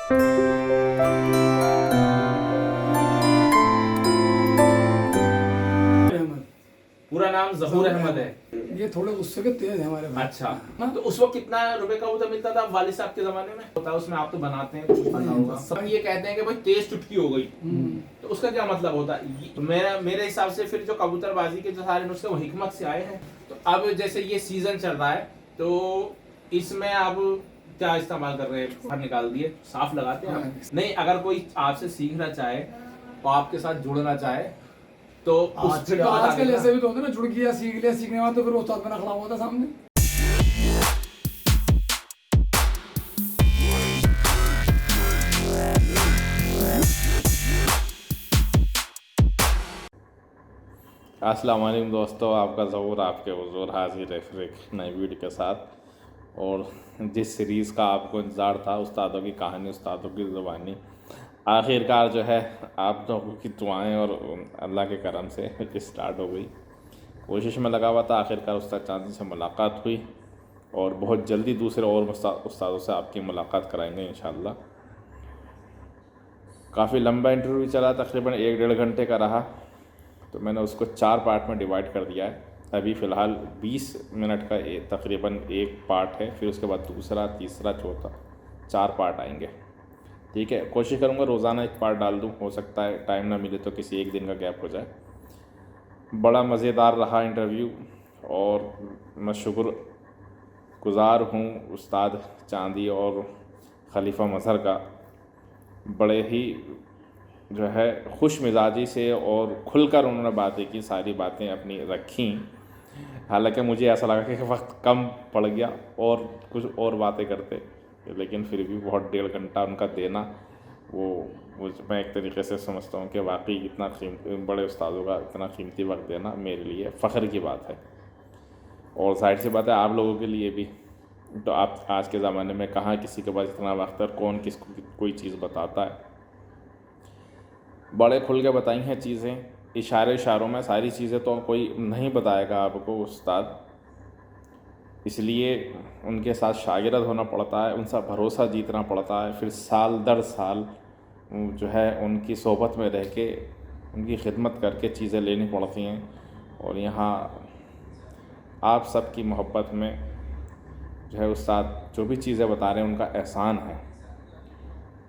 पूरा नाम ज़हूर अहमद है। ये थोड़े गुस्से के तेज है हमारे भाई। अच्छा, तो उस वक्त कितना रुपए का कबूतर मिलता था वालिद साहब के जमाने में? होता है उसमें, आप तो बनाते हैं, कुछ पता होगा। सब ये कहते हैं कि भाई तेज चुटकी हो गई, तो उसका क्या मतलब होता है? मेरे हिसाब से फिर जो कबूतरबाजी के जो सारे नुस्खे वो हिकमत से आए हैं। तो अब जैसे ये सीजन चल रहा है, तो इसमें आप क्या इस्तेमाल कर रहे हैं? बाहर निकाल दिए, साफ लगाते हैं आप? नहीं, अगर कोई आपसे सीखना चाहे और आपके साथ जुड़ना चाहे तो आजकल ऐसे भी तो होते ना, जुड़ गया सीख लिया, सीखने बाद तो फिर उस्ताद बना खड़ा हुआ था सामने। अस्सलाम वालेकुम दोस्तों, आपका ज़हूर आपके हुज़ूर हाजिर है फिर एक नई वीडियो के साथ। और जिस सीरीज़ का आपको इंतज़ार था, उस्तादों की कहानी, उस्तादों की ज़ुबानी, आखिरकार जो है आप लोगों की दुआएं और अल्लाह के करम से स्टार्ट हो गई। कोशिश में लगा हुआ था, आखिरकार उस्ताद चांदी से मुलाकात हुई और बहुत जल्दी दूसरे और उस्तादों से आपकी मुलाकात कराएंगे इंशाअल्लाह। काफ़ी लंबा इंटरव्यू चला, तकरीबन 1-1.5 घंटे का रहा, तो मैंने उसको 4 पार्ट में डिवाइड कर दिया है। अभी फ़िलहाल 20 मिनट का तकरीबन एक पार्ट है, फिर उसके बाद दूसरा, तीसरा, चौथा, 4 पार्ट आएंगे। ठीक है, कोशिश करूँगा रोज़ाना एक पार्ट डाल दूँ, हो सकता है टाइम ना मिले तो किसी एक दिन का गैप हो जाए। बड़ा मज़ेदार रहा इंटरव्यू और मैं शुक्रगुज़ार हूँ उस्ताद चांदी और खलीफा मज़हर का। बड़े ही जो है खुश मिजाजी से और खुलकर उन्होंने बातें की, सारी बातें अपनी रखी। हालांकि मुझे ऐसा लगा कि वक्त कम पड़ गया और कुछ और बातें करते, लेकिन फिर भी बहुत 1.5 घंटा उनका देना, वो मैं एक तरीके से समझता हूँ कि वाकई इतना बड़े उस्तादों का इतना कीमती वक्त देना मेरे लिए फ़ख्र की बात है। और जाहिर सी बात है आप लोगों के लिए भी। तो आप आज के ज़माने में कहाँ किसी के पास इतना वक्त है, कौन किसको कोई चीज़ बताता है। बड़े खुल के बताई हैं चीज़ें, इशारों में सारी चीज़ें तो कोई नहीं बताएगा आपको उस्ताद, इसलिए उनके साथ शागिर्द होना पड़ता है, उनसे भरोसा जीतना पड़ता है, फिर साल दर साल जो है उनकी सोहबत में रह के उनकी खिदमत करके चीज़ें लेनी पड़ती हैं। और यहाँ आप सबकी मोहब्बत में जो है उस्ताद जो भी चीज़ें बता रहे हैं उनका एहसान है।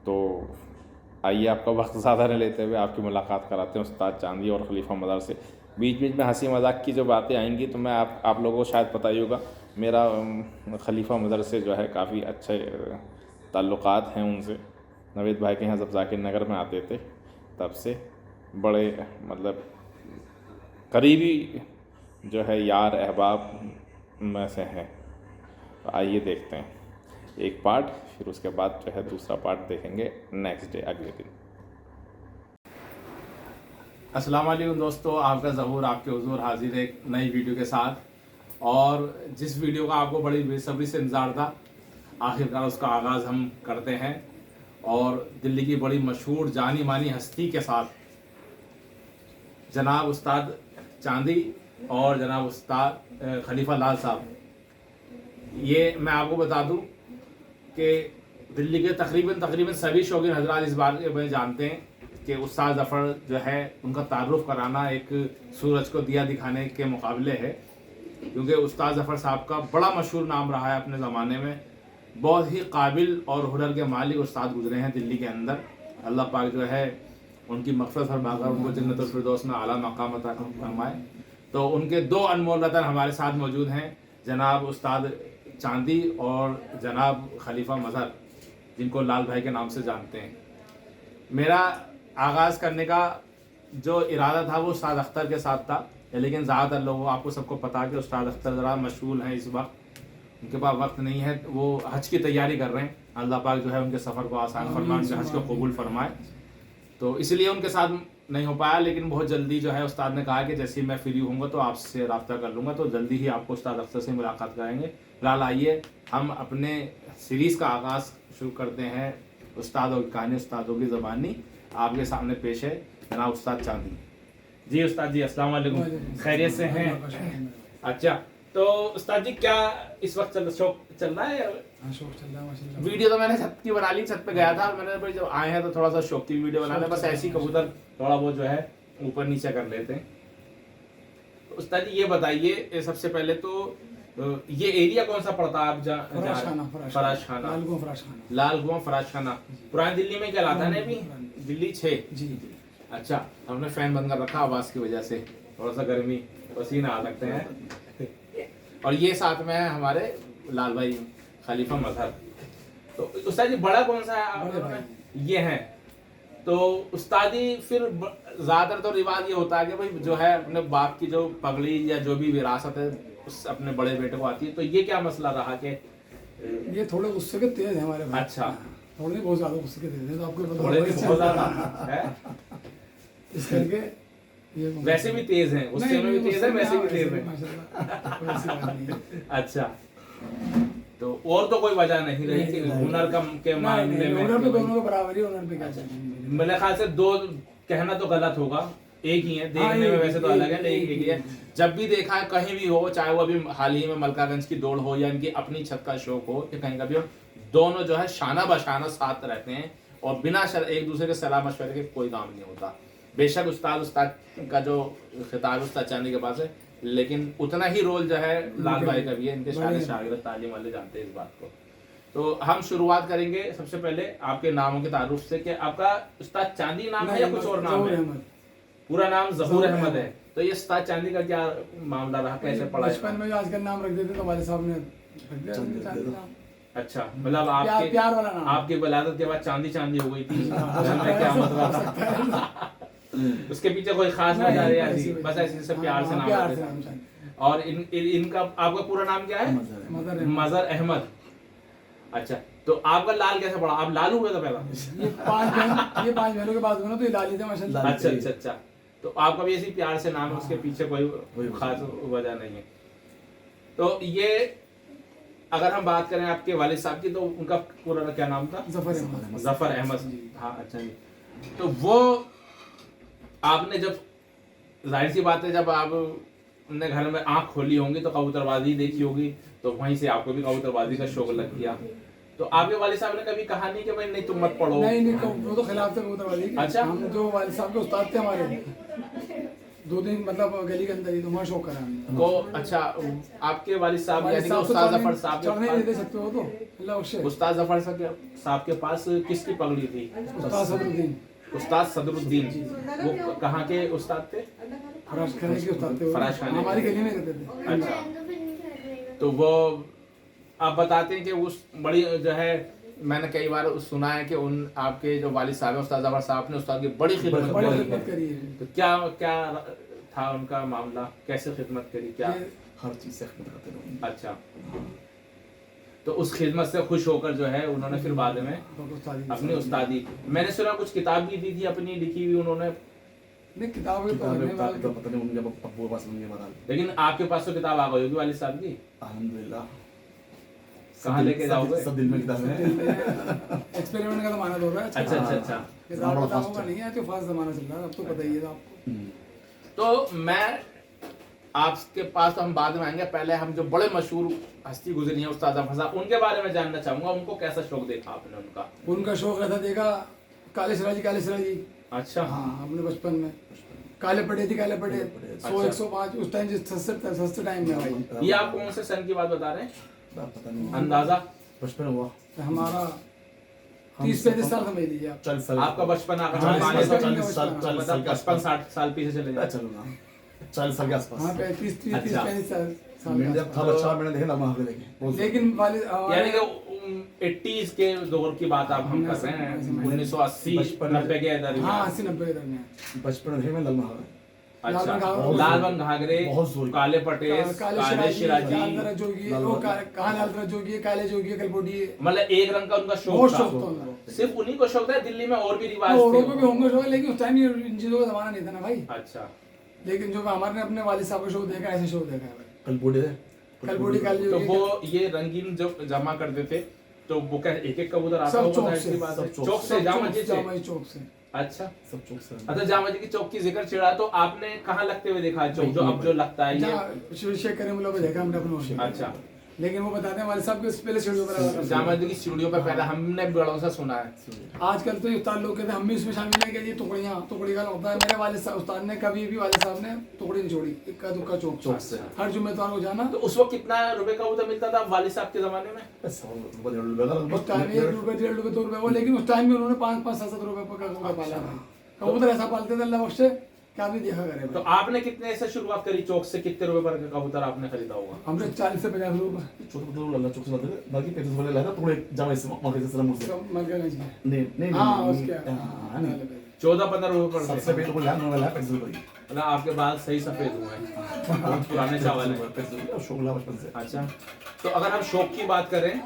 तो आइए आपका वक्त ज़्यादा नहीं लेते हुए आपकी मुलाकात कराते हैं उस्ताद चांदी और खलीफा मज़हर से। बीच बीच में हंसी मजाक की जो बातें आएंगी तो मैं आप लोगों को शायद पता ही होगा, मेरा खलीफा मज़हर से जो है काफ़ी अच्छे ताल्लुक़ात हैं उनसे। नवेद भाई के यहाँ जब जाकिर नगर में आते थे तब से बड़े मतलब करीबी जो है यार अहबाब में से हैं। तो आइए देखते हैं एक पार्ट, फिर उसके बाद जो है दूसरा पार्ट देखेंगे नेक्स्ट डे, अगले दिन। अस्सलाम वालेकुम दोस्तों, आपका ज़हूर आपके हुज़ूर हाजिर है एक नई वीडियो के साथ। और जिस वीडियो का आपको बड़ी बेसब्री से इंतज़ार था, आखिरकार उसका आगाज़ हम करते हैं। और दिल्ली की बड़ी मशहूर जानी मानी हस्ती के साथ जनाब उस्ताद चांदी और जनाब उस्ताद खलीफा लाल साहब, ये मैं आपको बता दूं कि दिल्ली के तकरीबन सभी शौकीन हजरात इस बारे में जानते हैं कि उस्ताद ज़फ़र जो है उनका तारुफ कराना एक सूरज को दिया दिखाने के मुकाबले है, क्योंकि उस्ताद ज़फ़र साहब का बड़ा मशहूर नाम रहा है अपने ज़माने में। बहुत ही काबिल और हुनर के मालिक उस्ताद गुजरे हैं दिल्ली के अंदर। अल्लाह पाक जो है उनकी मग़फ़िरत फरमाकर उनको जन्नतुल फिरदौस में आला मकाम अता फरमाए। तो उनके 2 अनमोल रतन हमारे साथ मौजूद हैं, जनाब उस्ताद चांदी और जनाब खलीफा मज़हर, जिनको लाल भाई के नाम से जानते हैं। मेरा आगाज़ करने का जो इरादा था वो उस्ताद अख्तर के साथ था, लेकिन ज़्यादातर लोगों आपको सबको पता है कि उस्ताद अख्तर ज़रा मशगूल हैं इस वक्त, उनके पास वक्त नहीं है, वो हज की तैयारी कर रहे हैं। अल्लाह पाक जो है उनके सफ़र को आसान फरमाए, उनके हज को कबूल फरमाए, तो इसलिए उनके साथ नहीं हो पाया। लेकिन बहुत जल्दी जो है उस्ताद ने कहा कि जैसे ही मैं फ्री होऊंगा तो आपसे रब्ता कर लूँगा, तो जल्दी ही आपको उस्ताद अख्तर से मुलाकात कराएंगे। फिलहाल आइए हम अपने सीरीज़ का आगाज़ शुरू करते हैं। उस्तादों की कहानी, उस्तादों की ज़बानी आपके सामने पेश है जनाब उस्ताद चांदी। जी उस्ताद जी, अस्सलाम वालेकुम, खैरियत से हैं? अच्छा, तो उस्ताद जी क्या इस वक्त शौक चल रहा है? हाँ, शौक चल रहा है माशाल्लाह। वीडियो तो मैंने छत की बना ली, छत पे गया था मैंने, भाई जब आए हैं तो थोड़ा सा शौक की वीडियो बना ले, बस ऐसी कबूतर थोड़ा बहुत जो है ऊपर नीचे कर लेते हैं। तो उस्ताद जी ये बताइए सबसे पहले तो ये एरिया कौन सा पड़ता है? आप फराश खाना, लाल कुआं फराश खाना पुरानी दिल्ली में कहलाता है ना अभी? दिल्ली 6। जी। अच्छा, हमने फैन बंद कर रखा आवाज की वजह से, थोड़ा सा गर्मी पसीना आ सकते हैं। और ये साथ में है हमारे लाल भाई खलीफा मजहर। तो उस्ताद जी बड़ा कौन सा है आप? ये है। तो उस्तादी फिर ज्यादातर तो रिवाज ये होता है कि भाई जो है अपने बाप की जो पगड़ी या जो भी विरासत है उस अपने बड़े बेटे को आती है, तो ये क्या मसला रहा कि ये थोड़े गुस्से के तेज है हमारे भाई। अच्छा, थोड़े नहीं, बहुत ज्यादा गुस्से के तेज है, तो आपको पता थोड़े होगा भी बहुत ज्यादा है, इस करके ये वैसे भी तेज हैं, गुस्से में भी तेज है, वैसे भी तेज है। माशाल्लाह, कोई ऐसी बात नहीं है। अच्छा, तो और तो कोई वजह नहीं रही कि हुनर के मामले में? हुनर तो दोनों को बराबर ही, हुनर पे क्या चाहिए। मेरे ख्याल से दो कहना तो गलत होगा, एक ही है देखने में, वैसे तो अलग है लेकिन एक ही है। जब भी देखा है कहीं भी हो, चाहे वो अभी हाल ही में मलकागंज की दौड़ हो या इनकी अपनी छत का शौक हो या कहीं का भी हो, दोनों जो है शाना बशाना साथ रहते हैं और बिना एक दूसरे के सलाह मशवरे के कोई काम नहीं होता। बेशक उस्ताद का जो खिताब उस्ताद चांदी के पास है, लेकिन उतना ही रोल जो है लाल भाई का भी है, इनके सारे शागिर्द तालीम वाले जानते हैं इस बात को। तो हम शुरुआत करेंगे सबसे पहले आपके नामों के तारुफ से कि आपका उस्ताद चांदी नाम है या कुछ और नाम है? पूरा नाम जहूर अहमद है। तो ये उस्ताद चांदी का क्या मामला रहा, कैसे पढ़ा? बचपन में जो आजकल नाम रख देते तो हमारे साहब ने रख दिया चांदी नाम। अच्छा, मतलब आपके प्यार वाला नाम, आपकी विलादत के बाद चांदी चांदी हो गई थी, क्या मतलब? उसके पीछे कोई खास वजह है? बस ऐसे से प्यार से नाम रखते हैं। और इनका आपका पूरा नाम क्या है? मजहर अहमद। अच्छा, तो आपका लाल कैसे पड़ा? आप लाल हुए थे पहला? ये 5 बहनों के बाद तो ये लाल ही थे माशाल्लाह। अच्छा अच्छा अच्छा, तो आपका भी ऐसी प्यार से नाम है, उसके पीछे कोई खास वजह नहीं है। तो ये अगर हम बात करें आपके वालिद साहब की, तो उनका पूरा क्या नाम था? जफर अहमद। हाँ, अच्छा जी। तो वो आपने जब, जाहिर सी बात है, जब आप अपने घर में आंख खोली होंगी तो कबूतरबाजी देखी होगी, तो वहीं से आपको भी कबूतरबाजी का शौक लग गया। तो आपके वालिद साहब ने कभी कहा नहीं कि भाई नहीं तुम मत पढ़ो? नहीं, वो तो खिलाफ थे कबूतरबाजी के। अच्छा, हम जो वालिद साहब के उस्ताद थे हमारे, 2 दिन मतलब गली के अंदर ही, तो वहाँ शौक करा हमने। तो अच्छा, आपके वालिद साहब यानी कि उस्ताद जफर साहब चढ़ने नहीं दे सकते हो तो अल्लाह बख्शे। उस्ताद जफर साहब के पास किसकी पगड़ी थी? उस्ताद सदरुद्दीन। उस्ताद सदरुद्दीन, वो कहाँ के उस्ताद थे? फराश खाने के उस्ताद थे, फराश खाने हमारी गली में रहते थे। अच्छा, तो वो आप बताते हैं कि उस बड़ी जो है, मैंने कई बार सुना है कि उन आपके जो वालिद साहब हैं उस्ताद जफर साहब ने उस्ताद की बड़ी खिदमत करी है। तो क्या था उनका मामला, कैसे खिदमत करी? क्या हर चीज से खिदमत करते रहो। अच्छा, तो उस खिदमत से खुश होकर जो है उन्होंने फिर बाद में अपनी उस्तादी, मैंने सुना कुछ किताब भी दी थी अपनी लिखी हुई उन्होंने? नहीं, किताबें तो पढ़ने वाले तो पता नहीं उनके अब्बू के पास होंगे बता। लेकिन आपके पास तो किताब आ गई होगी वालिद साहब की? अल्हम्दुलिल्लाह। कहाँ लेके जाओगे? सब दिल में किताबें हैं। एक्सपेरिमेंट का जमाना तो हो रहा है। अच्छा अच्छा अच्छा, किताबों का नहीं है, तो फास्ट जमाना चल रहा है, अब तो पता ही है आपको। तो मैं आपके पास तो हम बाद में आएंगे, पहले हम जो बड़े मशहूर हस्ती गुजरी है उस्ताद जफर साहब, उनके बारे में जानना चाहूंगा। उनको कैसा शौक देखा आपने? उनका शौक रहता देखा काले सिराजी। अच्छा, हाँ, अपने बचपन में काले पड़े 100 105 उस टाइम सस्ते टाइम में भाई। ये आप कौन से सन की बात बता रहे हैं? पता नहीं, अंदाजा बचपन हुआ हमारा 30-35 साल समझ लीजिए आप। 40 साल। आपका बचपन आकर 40 साल 50-60 साल पीछे चले जाए। चलो ना 40 साल के आसपास। हाँ, 35 साल मैंने जब था बच्चा मैंने देखा ना वहाँ पे देखे। लेकिन वाले यानी कि 80s के दौर की बात आप हम कर रहे हैं, 1980 90 के इधर। हाँ, 80-90 के दरमियान बचपन देखे मैं ललमा। अच्छा, लाल रंग घाघरे, काले पटेस, काले शिराजी, लाल जोगी, वो कहाँ लाल जोगी, काले जोगी, कलपोटी, मतलब एक रंग का उनका बहुत शौक शौक था। था। सिर्फ उन्हीं को शौक था? दिल्ली में और भी रिवाज औरों थे? को भी होंगे शौक, लेकिन उस टाइम इन चीजों का जमाना नहीं था ना भाई। अच्छा, लेकिन जो हमारे अपने वालिद साहब का शौक देखा, ऐसे शौक देखा है भाई। कलबोडी काले तो जोगी। वो ये रंगीन जो जमा करते थे, तो वो क्या एक कबूतर आता सब होगा? चौक ऐसी से, बात है? सब चौक से, जामा मस्जिद से? चौक से। अच्छा सब चौक से अच्छा, जामा जी की चौक की जिक्र छिड़ा तो आपने कहाँ लगते हुए देखा है चौक, जो अब जो लगता है ये? जहाँ शेख करीम लोग देखा हमने अपने अच्छा, लेकिन वो बताते हैं वाले साहब के पहले सीढ़ियों पर लगा करते जामा जी की सीढ़ियों पर पहले हमने बड़ों से सुना है। थे। आजकल तो उस्ताद लोग कहते हैं हम भी इसमें शामिल हैं कि जी टुकड़ी का होता है। मेरे वाले उस्ताद ने कभी भी वाले साहब ने टुकड़ी नहीं छोड़ी, इक्का दुक्का चौक से। हर जुम्मेदार को जाना। तो उस वक्त कितना रुपए का कबूतर मिलता था वालिद साहब के जमाने में? उस टाइम 1 रुपये 1.5 रुपये 2 रुपये वो, लेकिन उस टाइम में उन्होंने 5-5 7 रुपये का कबूतर पाला भाई। कबूतर ऐसा पालते थे अल्लाह बख्शे कि आदमी देखा करे तो भाई। आपने कितने से शुरुआत करी चौक से, कितने रुपए पर का कबूतर आपने खरीदा होगा? हमने 40 से 50 रुपये चौक से लाते थे, बाकी 35 वाले लाया था थोड़े जामा से वहां से सलाम से मरगंज में। नहीं हाँ उसके हाँ नहीं 14-15 रुपए पर सबसे पहले को लाया नॉर्मल है 35 रुपए मतलब आपके बाल सही सफेद हुए हैं, बहुत पुराने चावल हैं। 35 रुपए शौक लगा बचपन से। अच्छा, तो अगर हम शौक की बात करें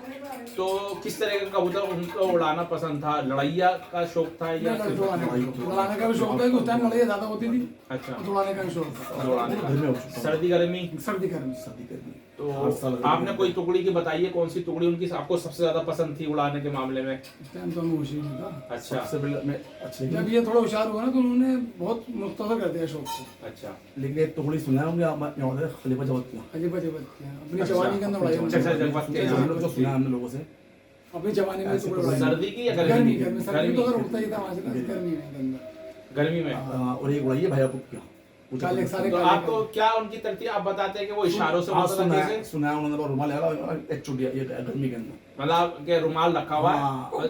तो किस तरह का कबूतर उनको उड़ाना पसंद था? लड़ैया का शौक था या सिर्फ दौड़ाने का भी शौक था कि उस टाइम लड़ाई ज्यादा होती थी, अच्छा दौड़ाने का भी शौक था। दौड़ाने का? घर में हो चुका हूँ। सर्दी गर्मी? सर्दी गर्मी शादी करनी तो 8 साल आपने कोई टुकड़ी की बताइए, कौन सी टुकड़ी उनकी आपको सबसे ज्यादा पसंद थी उड़ाने के मामले में? उस टाइम तो हमें होशियार नहीं था। अच्छा सबसे पहले मैं अच्छे जब ये थोड़ा होशियार हुआ ना तो उन्होंने बहुत मुख्तसर कर दिया शौक को। अच्छा लेकिन एक टुकड़ी सुना होंगे आप यहाँ से खलीफा जवाब किया अजीब अजीब अपनी जवानी के अंदर उड़ाई अच्छा, अच्छा, उन्होंने। जगवत के हम लोग जो सुना है हमने लोगों से अपनी जवानी में टुकड़े उड़ाए। सर्दी की या गर्मी गर्मी गर्मी की? सर्दी तो अगर गर्मी उड़ता ही था वहाँ से ना, गर्मी में के अंदर। गर्मी में। और एक उड़ाइए भाई आपको क्या काले सारे तो काले आपको क्या उनकी तरतीब आप बताते हैं कि वो इशारों से बोलता था कैसे? सुना है उन्होंने रुमाल लगा एक चुटिया ये गर्मी के अंदर मतलब के रुमाल रखा हुआ है हाँ। और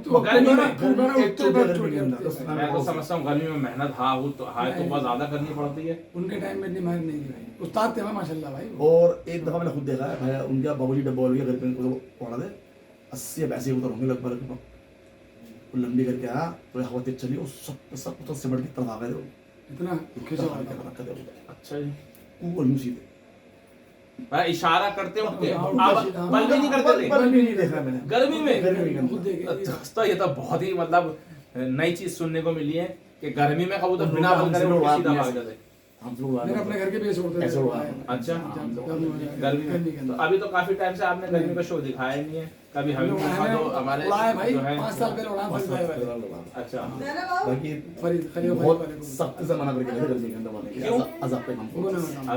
वो गर्मी में एक चुटिया गर्मी के अंदर मैं तो समझता हूँ गर्मी में मेहनत तो बहुत ज्यादा करनी पड़ती है। उनके टाइम में इतनी मेहनत नहीं थी भाई, उस्ताद थे भाई माशाल्लाह भाई। और एक दफा मैंने खुद देखा है भाई उनका बाबूजी डब्बा वाली घर पे उनको पड़ा थे 80 या 82 उतर होंगे लगभग वो लंबी करके आया तो हवा तेज चली और सब तो सिमट की तरफ आ गए थे इतना खिंचा हुआ था। अच्छा जी, वो सीधे भाई इशारा करते उठते हाँ, आप उल्टा सीधा। बल भी नहीं करते थे बल भी नहीं देखा मैंने गर्मी में? गर्मी के खुद अंदर देखे तो ये तो बहुत ही मतलब नई चीज सुनने को मिली है कि गर्मी में कबूतर बिना बल करे उड़ के सीधा भाग जाते। हम लोग मैंने अपने घर के भी ऐसे उड़ते ऐसे थे। उड़ाए। अच्छा, गर्मी गर्मी में। तो अभी तो काफी टाइम से आपने गर्मी का शो दिखाया ही नहीं है, कभी हमें दिखा दो हमारे उड़ाए भाई जो है। 5 साल पहले उड़ाए फरीद भाई। अच्छा, बाकी फरीद खलीफा बहुत वाले को। सख्त से मना करके गए गर्मी के अंदर वाले क्यों? अजाब पे हमको उन्होंने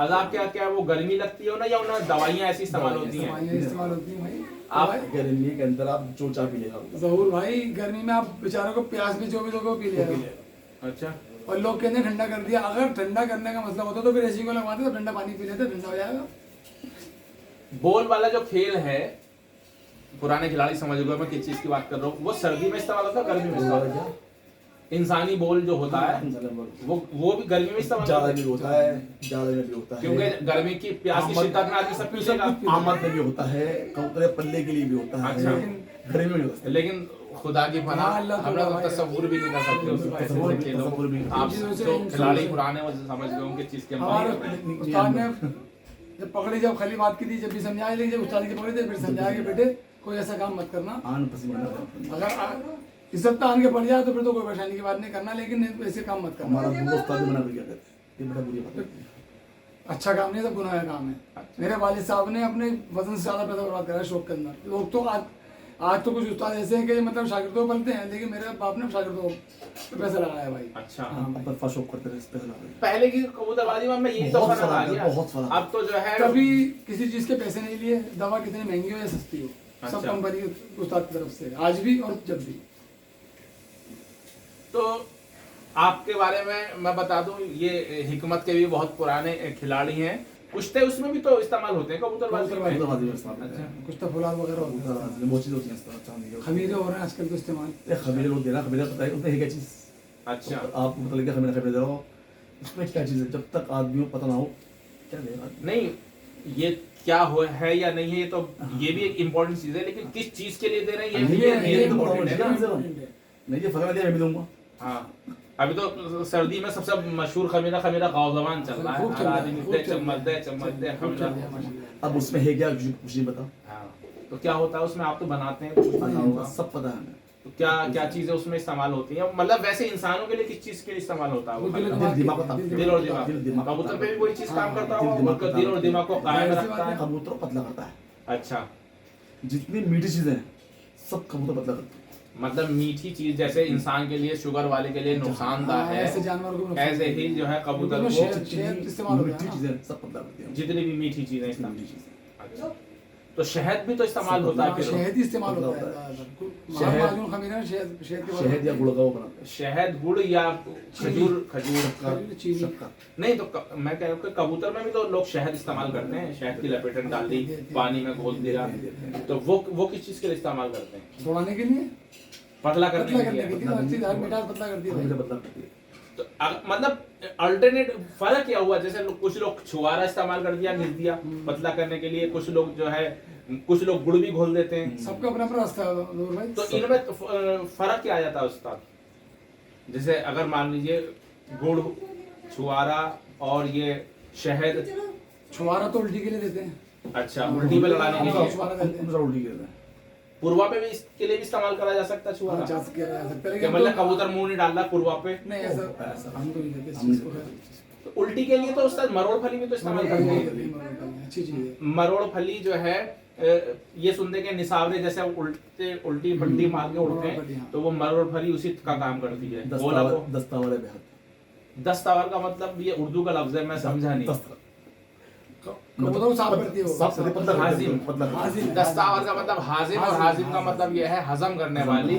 अजाब क्या क्या वो गर्मी लगती है ना या उन्हें दवाइयाँ ऐसी इस्तेमाल होती हैं? दवाइयाँ इस्तेमाल होती हैं भाई। आप गर्मी के अंदर आप जो चाय पी लेगा जहूर भाई गर्मी में आप बेचारों को प्यास भी जो भी लोगों को पी लिया। अच्छा, और लोग कहते हैं ठंडा कर दिया, अगर ठंडा करने का मतलब होता तो फिर एसी को लगवाते तो ठंडा पानी पी लेते, ठंडा हो जाएगा। बॉल वाला जो खेल है पुराने खिलाड़ी समझ गए मैं किस चीज की बात कर रहा हूँ, वो सर्दी में इस्तेमाल होता है गर्मी में इस्तेमाल होता है? इंसानी बॉल जो होता है वो भी गर्मी में इस्तेमाल ज्यादा होता भी है? होता है ज्यादा में भी होता है क्योंकि गर्मी की प्यास की शिद्दत में आदमी सब पीसेगा। आमद में भी होता है कबूतर पल्ले के लिए भी होता है अच्छा। गर्मी में नहीं होता है। लेकिन खुदा की पनाह हाँ, अल्लाह हम लोग तौबा है। तस्वुर भी नहीं कर सकते उस ऐसे तस्वुर ऐसे खेलों तस्वुर भी को। नहीं। आप तो खिलाड़ी पुराने वो समझ गए होंगे चीज के हमारे बारे में। उस्ताद ने जब पकड़ी, जब खाली बात की थी, जब भी समझाया, लेकिन जब उस्ताद की पकड़ी थी फिर समझाया कि बेटे कोई ऐसा काम मत करना। आन पसीना अगर इज्जत आन के पड़ जाए तो फिर तो कोई परेशानी की बात नहीं करना, लेकिन ऐसे काम मत करना। हमारा दोस्त भी मना कर दिया ये बड़ा बुरी बात है अच्छा काम नहीं, तो गुनाह का काम है। मेरे वालिद साहब ने अपने वजन से ज्यादा पैसा बर्बाद करा शौक के अंदर। लोग तो आज तो कुछ उस्ताद ऐसे हैं कि मतलब शागिर्दों को बनते हैं, लेकिन मेरे बाप ने शागिर्दों को पैसा लगाया भाई। अच्छा, अपन फशोक करते रहे इस पे लगा पहले की कबूतरबाजी में यही तो बहुत फर्क आ फर्क है, गया। बहुत फर्क है। अब तो जो है कभी किसी चीज के पैसे नहीं लिए, दवा कितनी महंगी हो या सस्ती हो, सब अच्छा। कंपनी उस्ताद की तरफ से, आज भी और जब भी। तो आपके बारे में मैं बता दूं, ये हिकमत के भी बहुत पुराने खिलाड़ी हैं। कुश्ते उसमें भी तो इस्तेमाल होते हैं कबूतरबाजी में। कबूतरबाजी में इस्तेमाल अच्छा। कुछ तो फुलाद वगैरह होते हैं, कबूतरबाजी में बहुत चीज़ होती है इस चांदी के खमीरे हो रहे हैं आजकल तो इस्तेमाल। ये खमीरे लोग दे रहा खमीरे पता है उसमें है क्या चीज़ अच्छा, आप मतलब क्या खमीरे खमीरे दे रहा हो इसमें क्या चीज़ है जब तक आदमी को पता ना हो क्या देगा नहीं ये क्या हो है या नहीं है ये तो ये भी एक इम्पोर्टेंट चीज है, लेकिन किस चीज के लिए दे रहे हैं ये भी ये इम्पोर्टेंट है ना। नहीं ये फसला दिया मैं भी दूंगा हाँ, अभी तो सर्दी में सबसे मशहूर खमीरा गौजवान चल रहा है। खूब चल हर रहा है, आदमी खूब चल रहा है। चम्मच दे खूब चल रहा है, खमीरा। माशाल्लाह। अब उसमें है क्या कुछ नहीं पता हाँ, तो क्या होता है उसमें? आप तो बनाते हैं, कुछ पता होगा। सब पता है हमें तो क्या क्या चीजें उसमें इस्तेमाल होती हैं? मतलब वैसे इंसानों के लिए किस चीज के लिए इस्तेमाल होता है वो? दिल खमीरा? दिल दिमाग को दिल और दिमाग। दिल दिमाग कबूतर पे भी कोई चीज काम करता दिल होगा, दिमाग उनका दिल और दिमाग को कायम ऐसी रखता है। कबूतर पतला करता है अच्छा, जितनी मीठी चीजें हैं सब कबूतर पतला करते हैं मतलब मीठी चीज जैसे इंसान के लिए शुगर वाले के लिए नुकसानदायक हाँ, है, ऐसे जानवर को भी नुकसान ऐसे ही जो है कबूतर उनको को शहद- शहद इस्तेमाल होता है मीठी ना। चीजें सब पतला करती हैं जितनी भी मीठी चीजें इस्तेमाल। मीठी चीजें अच्छा। तो शहद भी तो इस्तेमाल होता है हाँ, फिर। शहद ही इस्तेमाल होता है होता है। ज्यादातर। शहद- माजून खमीर है, शहद शहद के शहद या गुड़ का वो बनाते शहद गुड़ या खजूर खजूर हैं चीनी। शक्कर नहीं तो मैं कह रहा हूँ कि कबूतर में भी तो लोग शहद इस्तेमाल करते हैं, शहद की लपेटन डाल दी, पानी में घोल दिया, तो वो किस चीज के लिए इस्तेमाल करते हैं? दौड़ाने के लिए, पतला पतला करने के करने के लिए। लिए हर चीज, हर मिठास पतला करती है हमेशा भाई। बदला करती है तो मतलब अल्टरनेट फर्क क्या हुआ? जैसे कुछ लोग छुआरा इस्तेमाल कर दिया, घिस दिया पतला करने के लिए, कुछ लोग जो है कुछ लोग गुड़ भी घोल देते हैं। सबका अपना अपना रास्ता है दूर भाई। तो इनमें तो फर्क क्या आ जाता है उस्ताद? जैसे अगर मान लीजिए गुड़, छुआरा और ये शहद, छुआरा तो उल्टी के लिए देते हैं। अच्छा उल्टी पे लड़ाने के लिए। छुआरा देते हैं। हम जरा उल्टी करते हैं पुरवा पे भी इसके लिए भी इस्तेमाल करा जा सकता है छुआरा? जा सकता है, क्या लेकिन मतलब तो- कबूतर मुंह नहीं डाल रहा पुरवा पे? नहीं ऐसा हम तो नहीं देते इस हम चीज को। नहीं तो उल्टी के लिए तो उस्ताद मरोड़ फली भी तो इस्तेमाल करते हैं। अच्छी चीज है। मरोड़ फली जो है ये सुनते के निसावरे जैसे उल्टी पट्टी मार के उड़ते हैं, तो वो मरोड़ फली उसी का काम करती है। बोला वो दस्तावर है बेहद दस्तावर का मतलब ये उर्दू का लफ्ज है, मैं समझा नहीं। कबूतर को साफ करती है वो। साफ करती है, पतला करती है, हाजिम। पतला करती है। हाजिम। दस्तावर का मतलब हाजिम, और हाजिम का मतलब ये है हजम करने वाली,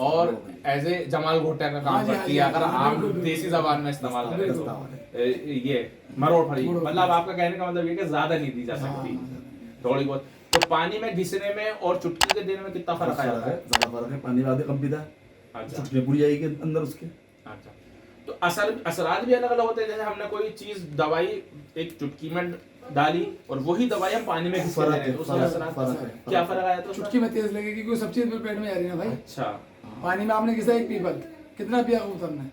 और एज ए जमाल घोटा का काम हाँ जी, करती है हाँ जी, अगर हाँ, आम बिल्कुल, देसी जबान में इस्तेमाल करें तो। दस्तावर ये मरोड़ फली मरोड़ फली। मतलब आपका कहने का मतलब ये कि ज्यादा नहीं दी जा सकती, थोड़ी बहुत। तो पानी में घिसने में और चुटकी के देने में कितना फर्क आ जाता है? ज्यादा फर्क है, पानी में आधे कम पीता है, अच्छा चुटकी पूरी जाएगी अंदर उसके। अच्छा। तो असरात भी अलग अलग होते हैं। जैसे हमने कोई चीज दवाई एक चुटकी में डाली और वही दवाई हम पानी में घिस के ले रहे हैं, तो उसमें असरात क्या फर्क आया था? चुटकी में तेज लगेगी क्योंकि सब चीज पेट में आ रही है ना भाई। अच्छा। पानी में आपने घिसा एक पीपल, कितना पिया कबूतर ने?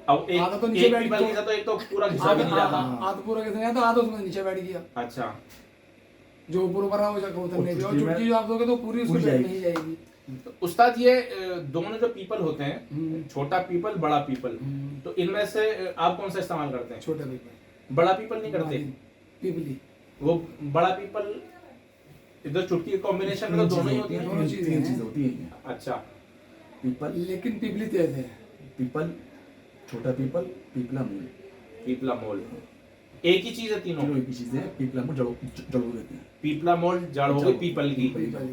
अब एक आधा तो नीचे एक बैठ पीपल तो- घिसा तो एक तो पूरा घिसा भी नहीं जाता। आधा पूरा कितना आता, आधा उसमें नीचे बैठ गया। अच्छा। जो ऊपर ऊपर हो जाए कबूतर नहीं, और चुटकी में चुटकी जो आप दोगे तो पूरी उसके पूरी पेट में जाएगी। ही जाएगी। तो उस्ताद ये दोनों जो पीपल होते हैं, छोटा पीपल बड़ा पीपल, तो इनमें से आप कौन सा इस्तेमाल करते हैं? छोटे पीपल। बड़ा पीपल नहीं करते? पीपली। वो बड़ा पीपल इधर चुटकी के कॉम्बिनेशन में तो दोनों ही होती हैं। दोनों चीजें तीन हैं। चीजें होती हैं, अच्छा। पीपल, लेकिन पीपली तेज है। पीपल, छोटा पीपल, पीपला मूल, पीपला मोल एक ही चीज है तीनों? तीनों एक ही चीजें हैं। पीपला मूल जड़ों जड़ों देते हैं, पीपला मोल जड़ हो गई पीपल की,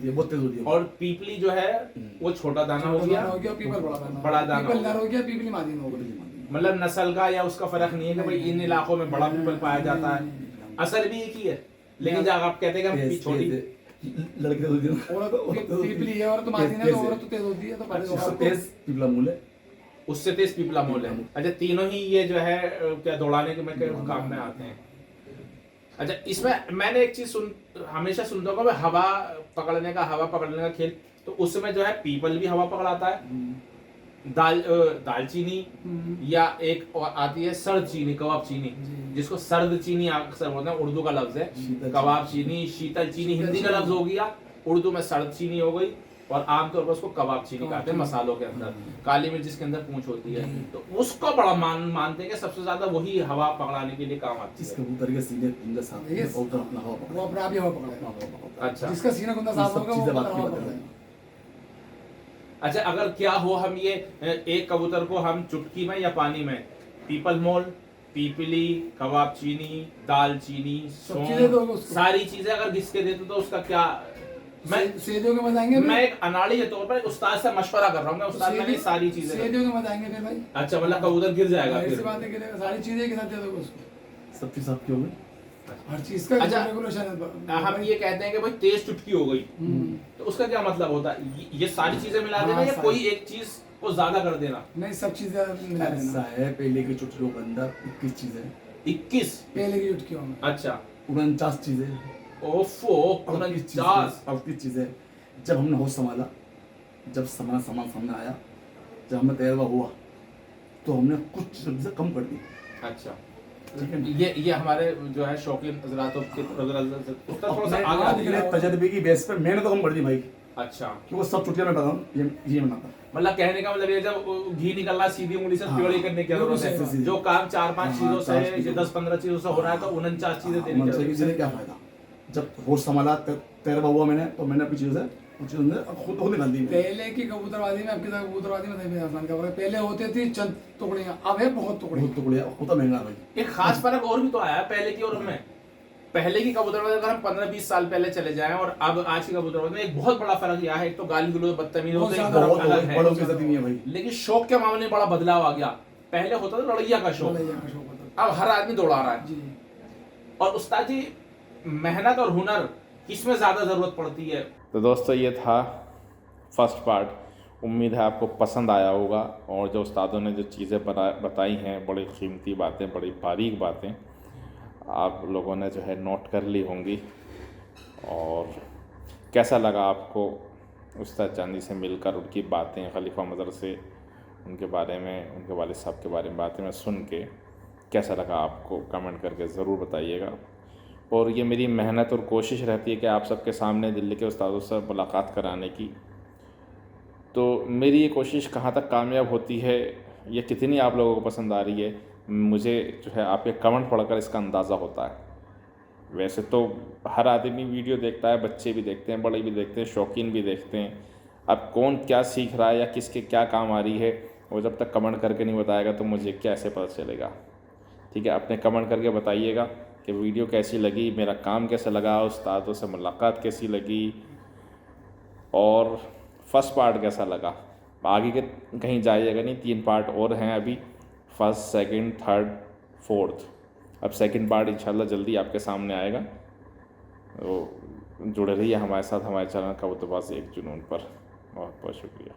ये बहुत तेज होती है। और पीपली जो है वो छोटा दाना हो छोटा गया, दाना हो गया, पीपल बड़ा दाना। बड़ा दाना पीपल हो गया। नर हो गया, पीपली मादी हो गई। मतलब नस्ल का या उसका फर्क नहीं है कि भाई इन इलाकों में बड़ा पीपल पाया जाता है, असर भी एक ही है। लेकिन जब आप कहते हैं कि हम छोटी लड़के होती है ना, औरत पीपली है, औरत मादी है, तो औरत तो तेज होती है, तो पता अच्छा, होगा उससे आपको। तेज पीपला मूल है। उससे तेज पीपला मोल है। अच्छा, तीनों ही ये जो है क्या दौड़ाने के में के काम में आते हैं। अच्छा, इसमें मैंने एक चीज हमेशा सुनता हूँ हवा पकड़ने का खेल, तो उसमें जो है पीपल भी हवा पकड़ाता है, दालचीनी या एक और आती है सर्द चीनी, कबाब चीनी, जिसको सर्द चीनी अक्सर बोलते हैं, उर्दू का लफ्ज है। कबाब चीनी, शीतल चीनी हिंदी का लफ्ज हो गया, उर्दू में सर्द चीनी हो गई, और आमतौर पर उसको कबाब चीनी कहते हैं मसालों के अंदर, काली मिर्च जिसके अंदर पूंछ होती है, तो उसको बड़ा मानते हैं कि सबसे ज्यादा वही हवा पकड़ाने के लिए काम आती जिस है। कबूतर के सीने कुंजा साफ है, कबूतर अपना हवा वो अपने आप ही हवा पकड़ेगा। पकड़ेगा। अच्छा जिसका सीना कुंदा साफ सब होगा वो चीजें अपना बात की हवा बात है। पकड़ेगा। अच्छा, अगर क्या हो हम ये एक कबूतर को हम चुटकी में या पानी में पीपल मोल, पीपली, कबाब चीनी, दाल चीनी, सब चीजें दोगे उसको। सारी चीजें अगर घिस के देते तो उसका क्या? सेदियों के बताएंगे मैं एक अनाड़ी के तौर पर उस्ताद से मशवरा कर रहा हूँ, उस्ताद मैंने सारी चीजें। सेदियों के बताएंगे फिर भाई। अच्छा, मतलब कबूतर गिर जाएगा ऐसी फिर? बातें गिरेगा, सारी चीजें के साथ दे दोगे उसको। सब चीज आपकी हो गई। हर चीज का अच्छा, रेगुलेशन है। हम ये कहते हैं कि भाई तेज चुटकी हो गई, तो उसका क्या मतलब होता है? ये सारी चीजें मिला देना हाँ, या सारी। कोई एक चीज को ज्यादा कर देना? नहीं, सब चीजें मिला ऐसा देना। है, पहले की चुटकियों के अंदर 21 चीजें, 21? पहले की चुटकियों में अच्छा। 49 चीजें, ओफो, 49। 38 चीजें। जब हमने होश संभाला, जब सामान सामने आया, जब हमें तैयार हुआ, तो हमने कुछ चीजें कम कर दी। अच्छा, ठीक है ना? ये हमारे जो है शौकीन हजरातों के थोड़ा सा अपने आगे अपने तजर्बे की बेस पे मैंने तो कम कर दी भाई, अच्छा, क्योंकि सब चुटकियां मैं बताऊँ ये बनाता। मतलब कहने का मतलब ये जब घी निकल रहा सीधी उंगली से हाँ, टियोड़ी करने की जरूरत बिल्कुल है। सही जो काम 4-5 हाँ, चीजों से 4 चीजों 10-15 चीजों से हो रहा है, तो 49 चीजें देने की मनसे की जरूरत चीजें क्या फायदा? जब होश संभाला तैयार हुआ मैंने, तो मैंने अपनी चीजों से वो चीज़ उन्होंने खुद निकाल दी। पहले की कबूतरबाजी में, आपकी कबूतरबाजी में नहीं आसान का फर्क। पहले होते थी चंद टुकड़ियां, अब है बहुत टुकड़ियां। बहुत टुकड़े होता महंगा है भाई। एक खास फर्क और भी तो आया है पहले की और उनमें। पहले की कबूतरबाजी अगर हम 15-20 साल पहले चले जाएं और अब आज की कबूतरबाजी में एक बहुत बड़ा फर्क यह है, एक तो गाली गलौज बदतमीजी बहुत होते हैं, ज्यादा फर्क अलग बड़ों की है। इज्जत नहीं है भाई। लेकिन शौक के मामले में बड़ा बदलाव आ गया। पहले होता था लड़ैया का शौक, लड़ैया का शौक होता अब हर आदमी दौड़ा रहा है। जी। और उस्ताद जी, मेहनत और हुनर किसमें ज्यादा जरूरत पड़ती है? तो दोस्तों ये था फर्स्ट पार्ट। उम्मीद है आपको पसंद आया होगा, और जो उस्तादों ने जो चीज़ें बताई हैं, बड़ी कीमती बातें, बड़ी बारीक बातें, आप लोगों ने जो है नोट कर ली होंगी। और कैसा लगा आपको उस्ताद चांदी से मिलकर, उनकी बातें, खलीफा मदरसे, उनके बारे में, उनके वालिद साहब के बारे में बातें में सुन के कैसा लगा आपको, कमेंट करके ज़रूर बताइएगा। और ये मेरी मेहनत और कोशिश रहती है कि आप सबके सामने दिल्ली के उस्तादों से मुलाकात कराने की। तो मेरी ये कोशिश कहाँ तक कामयाब होती है, ये कितनी आप लोगों को पसंद आ रही है, मुझे जो है आपके कमेंट पढ़कर इसका अंदाज़ा होता है। वैसे तो हर आदमी वीडियो देखता है, बच्चे भी देखते हैं, बड़े भी देखते हैं, शौकीन भी देखते हैं। अब कौन क्या सीख रहा है या किसके क्या काम आ रही है, वो जब तक कमेंट करके नहीं बताएगा तो मुझे कैसे पता चलेगा। ठीक है, अपने कमेंट करके बताइएगा कि वीडियो कैसी लगी, मेरा काम कैसा लगा, उस्तादों से मुलाकात कैसी लगी, और फर्स्ट पार्ट कैसा लगा। आगे के कहीं जाइएगा नहीं, 3 पार्ट और हैं अभी, फर्स्ट, सेकंड, थर्ड, फोर्थ। अब सेकंड पार्ट इंशाल्लाह जल्दी आपके सामने आएगा। तो जुड़े रहिए हमारे साथ, हमारे चैनल कबूतरबाज़ी एक जुनून पर। बहुत बहुत शुक्रिया।